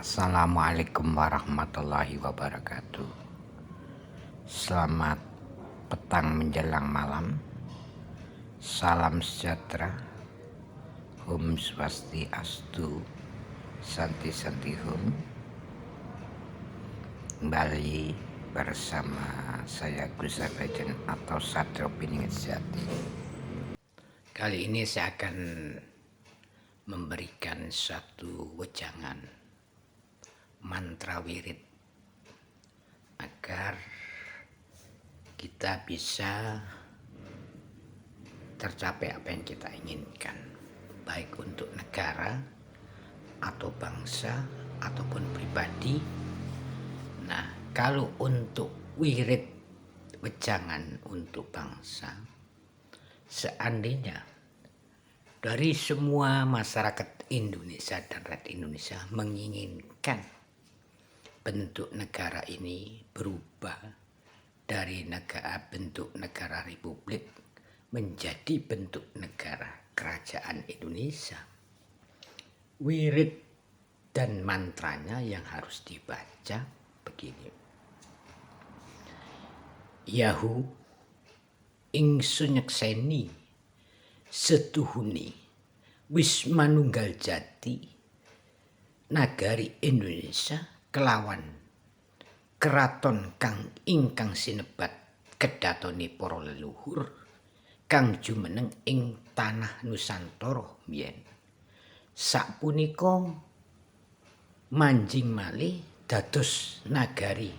Assalamualaikum warahmatullahi wabarakatuh. Selamat petang menjelang malam. Salam sejahtera. Om Swastiastu, Santi Santi Hum. Kembali bersama saya Gus Abidin atau Satrio Piningit Sejati. Kali ini saya akan memberikan satu wejangan mantra wirid agar kita bisa tercapai apa yang kita inginkan, baik untuk negara atau bangsa ataupun pribadi. Nah, kalau untuk wirid wejangan untuk bangsa, seandainya dari semua masyarakat Indonesia dan rakyat Indonesia menginginkan bentuk negara ini berubah dari bentuk negara republik menjadi bentuk negara kerajaan Indonesia, wirid dan mantranya yang harus dibaca begini: Yahu ing sunyekseni setuhuni Wismanunggal Jati nagari Indonesia kelawan keraton kang ingkang sinebat kedatone para leluhur kang jumeneng ing tanah Nusantara mbiyen. Sapunika manjing malih dados nagari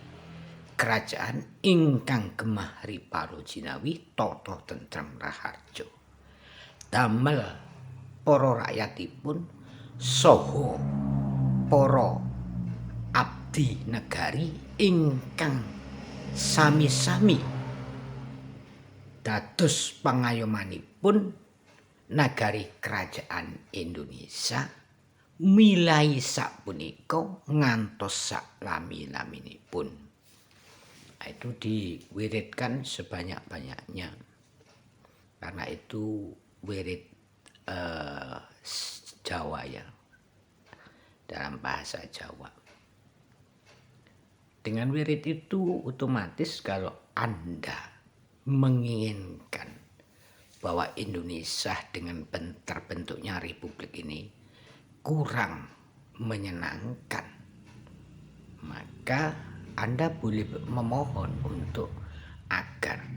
kerajaan ingkang gemah ripalo jinawi tata tentrem raharja. Damel para rakyatipun saha para abdi negari ingkang sami-sami dados pangayomanipun nagari kerajaan Indonesia milai sapunika ngantos salami-laminipun. Itu diwiridkan sebanyak-banyaknya, karena itu wirid Jawa ya, dalam bahasa Jawa. Dengan wirid itu otomatis kalau Anda menginginkan bahwa Indonesia dengan terbentuknya republik ini kurang menyenangkan, maka Anda boleh memohon untuk agar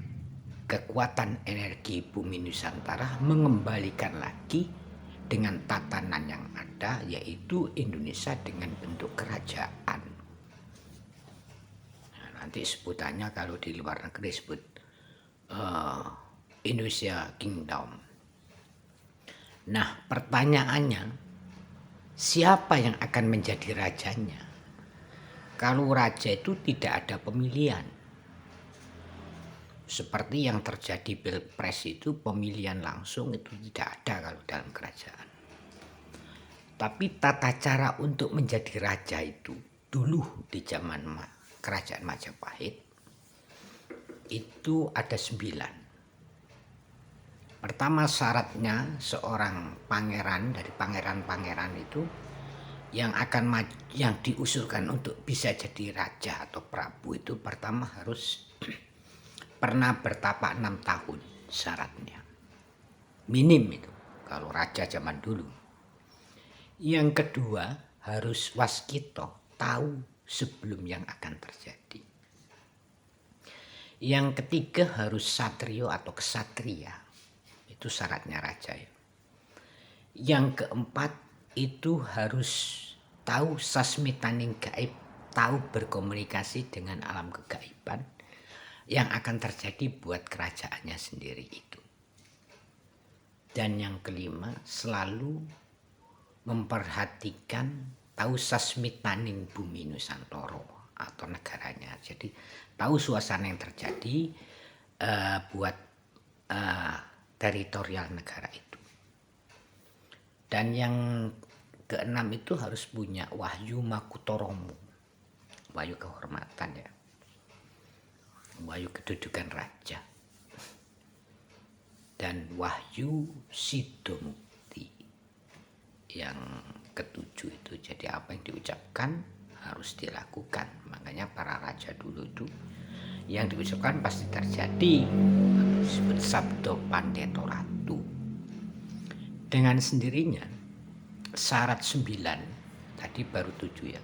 kekuatan energi bumi Nusantara mengembalikan lagi dengan tatanan yang ada, yaitu Indonesia dengan bentuk kerajaan. Nah, nanti sebutannya kalau di luar negeri sebut Indonesia Kingdom. Nah, pertanyaannya, siapa yang akan menjadi rajanya? Kalau raja itu tidak ada pemilihan, seperti yang terjadi pilpres itu pemilihan langsung itu tidak ada kalau dalam kerajaan. Tapi tata cara untuk menjadi raja itu dulu di zaman kerajaan Majapahit itu ada 9. Pertama syaratnya seorang pangeran dari pangeran-pangeran itu yang diusulkan untuk bisa jadi raja atau prabu itu pertama harus pernah bertapa 6 tahun syaratnya. Minim itu kalau raja zaman dulu. Yang kedua harus waskito, tahu sebelum yang akan terjadi. Yang ketiga harus satrio atau kesatria. Itu syaratnya raja ya. Yang keempat itu harus tahu sasmitaning gaib, tahu berkomunikasi dengan alam kegaiban yang akan terjadi buat kerajaannya sendiri itu. Dan yang kelima selalu memperhatikan tahu sasmitaning bumi Nusantara atau negaranya. Jadi tahu suasana yang terjadi buat teritorial negara itu. Dan yang keenam itu harus punya wahyu makutoromu, wahyu kehormatan ya, wahyu kedudukan raja, dan wahyu sidomukti. Yang ketujuh itu. Jadi apa yang diucapkan harus dilakukan. Makanya para raja dulu itu yang diucapkan pasti terjadi. Disebut sabdo pandeto ratu. Dengan sendirinya syarat 9, tadi baru 7 ya.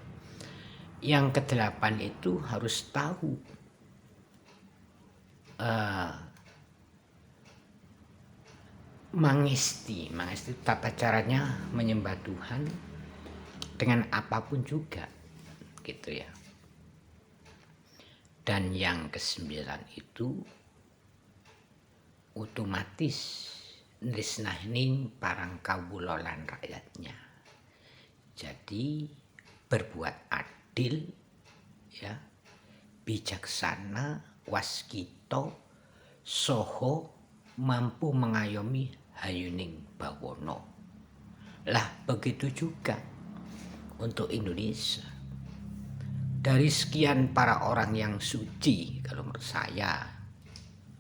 Yang ke-8 itu harus tahu mangesti tata caranya menyembah Tuhan dengan apapun juga, gitu ya. Dan yang ke-9 itu otomatis nisnahning parang kawula lan rakyatnya. Jadi berbuat adil ya, bijaksana, waskita, soho mampu mengayomi hayuning bawono. Lah begitu juga untuk Indonesia. Dari sekian para orang yang suci, kalau menurut saya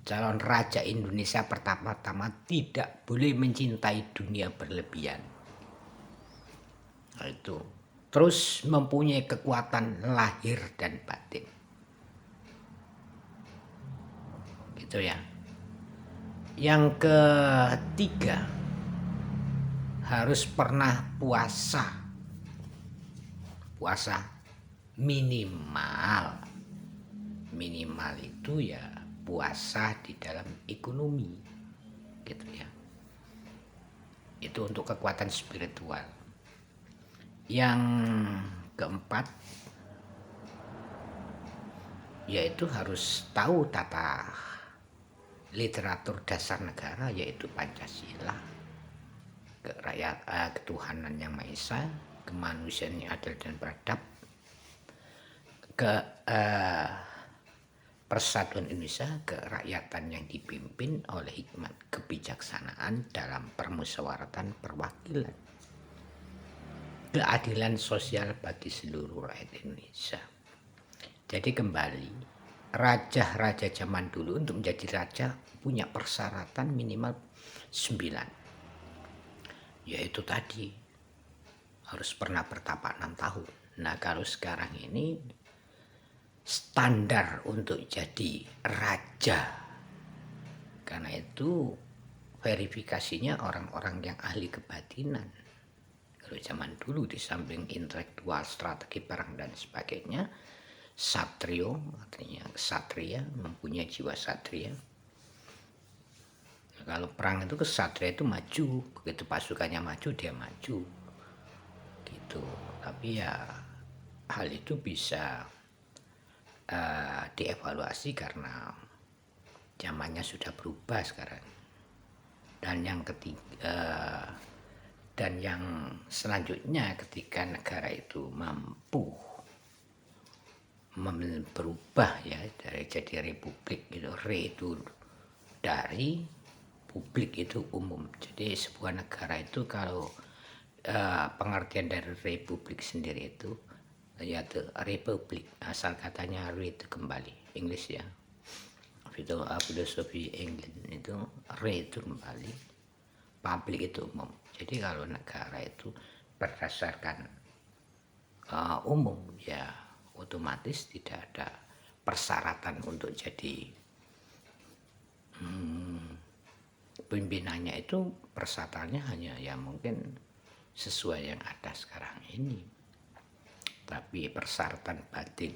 calon raja Indonesia pertama-tama tidak boleh mencintai dunia berlebihan. Nah, itu terus mempunyai kekuatan lahir dan batin, gitu ya. Yang ketiga, harus pernah puasa minimal itu ya puasa di dalam ekonomi, gitu ya. Itu untuk kekuatan spiritual. Yang keempat, yaitu harus tahu tata literatur dasar negara, yaitu Pancasila, ketuhanan yang Maha Esa, kemanusiaan yang adil dan beradab, persatuan Indonesia, kerakyatan yang dipimpin oleh hikmat kebijaksanaan dalam permusyawaratan perwakilan, keadilan sosial bagi seluruh rakyat Indonesia. Jadi kembali, raja-raja zaman dulu untuk menjadi raja punya persyaratan minimal 9, yaitu tadi harus pernah bertapa 6 tahun. Nah kalau sekarang ini standar untuk jadi raja, karena itu verifikasinya orang-orang yang ahli kebatinan. Kalau zaman dulu di samping intelektual, strategi perang dan sebagainya, satrio, artinya kesatria, mempunyai jiwa satria. Nah, kalau perang itu kesatria itu maju, begitu pasukannya maju dia maju, gitu. Tapi ya hal itu bisa dievaluasi karena zamannya sudah berubah sekarang. Dan yang ketiga, dan yang selanjutnya, ketika negara itu mampu berubah ya dari jadi republik gitu, itu dari publik itu umum. Jadi sebuah negara itu kalau pengertian dari republik sendiri itu yaitu republik, asal katanya re itu kembali, English ya, itu filosofi England itu re itu kembali, publik itu umum. Jadi kalau negara itu berdasarkan umum ya otomatis tidak ada persyaratan untuk jadi pimpinannya. Itu persyaratannya hanya ya mungkin sesuai yang ada sekarang ini, tapi persyaratan batin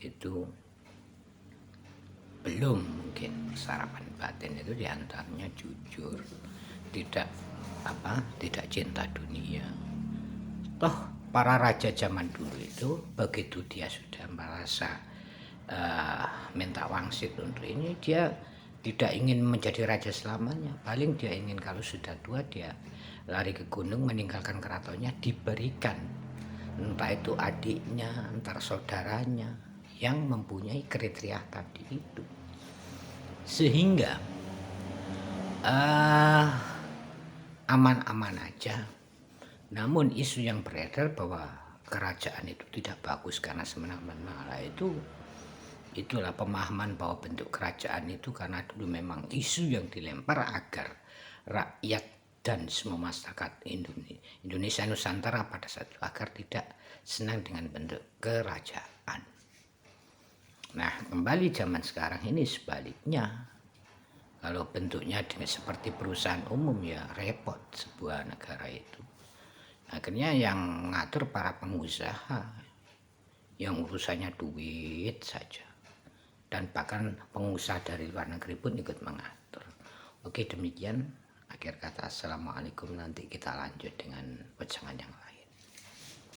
itu belum mungkin. Persyaratan batin itu diantaranya jujur, tidak cinta dunia. Toh para raja zaman dulu itu begitu dia sudah merasa minta wangsit untuk ini, dia tidak ingin menjadi raja selamanya. Paling dia ingin kalau sudah tua dia lari ke gunung meninggalkan keratonnya, diberikan entah itu adiknya, antar saudaranya yang mempunyai kriteria tadi itu, sehingga aman-aman aja. Namun isu yang beredar bahwa kerajaan itu tidak bagus karena semena-mena, itulah pemahaman bahwa bentuk kerajaan itu karena dulu memang isu yang dilempar agar rakyat dan semua masyarakat Indonesia Nusantara pada saat itu agar tidak senang dengan bentuk kerajaan. Nah, kembali zaman sekarang ini sebaliknya. Kalau bentuknya dengan seperti perusahaan umum ya repot sebuah negara itu. Akhirnya yang ngatur para pengusaha yang urusannya duit saja. Dan bahkan pengusaha dari luar negeri pun ikut mengatur. Oke, demikian akhir kata. Assalamualaikum, nanti kita lanjut dengan pecangan yang lain.